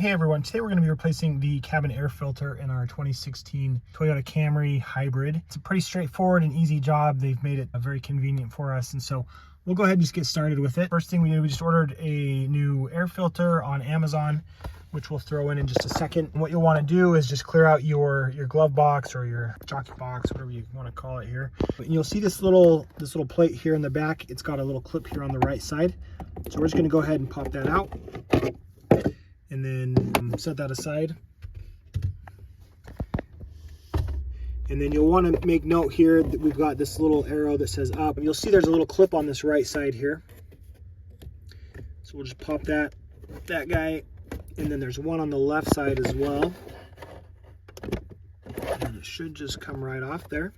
Hey everyone, today we're going to be replacing the cabin air filter in our 2016 Toyota Camry Hybrid. It's a pretty straightforward and easy job. They've made it very convenient for us, and so we'll go ahead and just get started with it. First thing we did, we just ordered a new air filter on Amazon, which we'll throw in just a second. And what you'll want to do is just clear out your glove box or your jockey box, whatever you want to call it here. And you'll see this little plate here in the back. It's got a little clip here on the right side. So we're just going to go ahead and pop that out and then set that aside. And then you'll want to make note here that we've got this little arrow that says up. And you'll see there's a little clip on this right side here. So we'll just pop that guy. And then there's one on the left side as well. And it should just come right off there.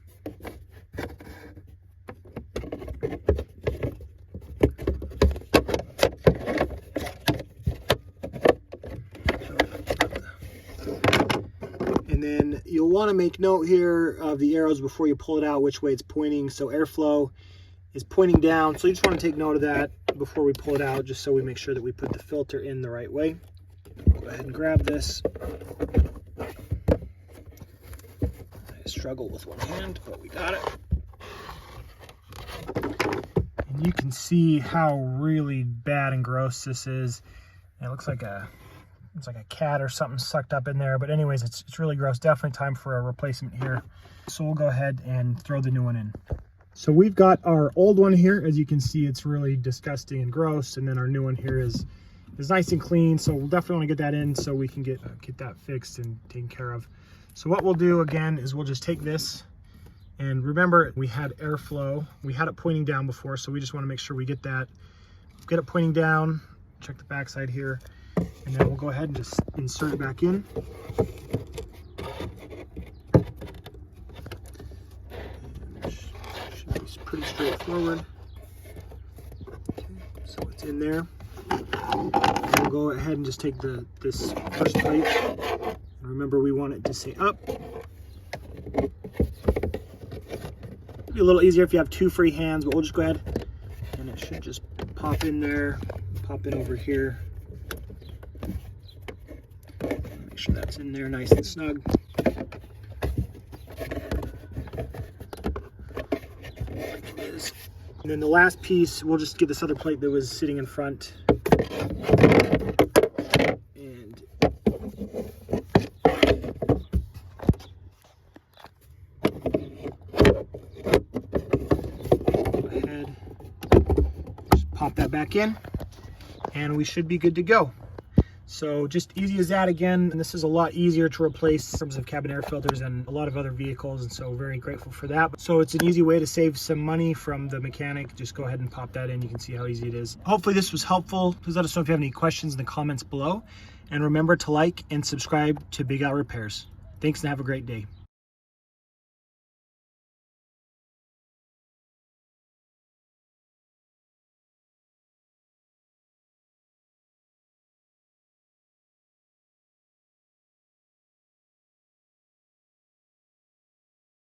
And then you'll want to make note here of the arrows before you pull it out, which way it's pointing. So airflow is pointing down. So you just want to take note of that before we pull it out, just so we make sure that we put the filter in the right way. Go ahead and grab this. I struggle with one hand, but we got it. And you can see how really bad and gross this is. And it looks like it's like a cat or something sucked up in there. But anyways, it's really gross. Definitely time for a replacement here. So we'll go ahead and throw the new one in. So we've got our old one here. As you can see, it's really disgusting and gross. And then our new one here is nice and clean. So we'll definitely want to get that in so we can get that fixed and taken care of. So what we'll do again is we'll just take this, and remember we had airflow. We had it pointing down before, so we just want to make sure we get it pointing down. Check the back side here. And then we'll go ahead and just insert it back in. And should be pretty straightforward. Okay, so it's in there. And we'll go ahead and just take this first plate. And remember, we want it to say up. Be a little easier if you have two free hands, but we'll just go ahead and it should just pop in there, pop in over here. Make sure that's in there nice and snug. Like it is. And then the last piece, we'll just get this other plate that was sitting in front. And go ahead, just pop that back in, and we should be good to go. So just easy as that again, and this is a lot easier to replace in terms of cabin air filters than a lot of other vehicles, and so very grateful for that. So it's an easy way to save some money from the mechanic. Just go ahead and pop that in. You can see how easy it is. Hopefully this was helpful. Please let us know if you have any questions in the comments below, and remember to like and subscribe to Big Al Repairs. Thanks and have a great day.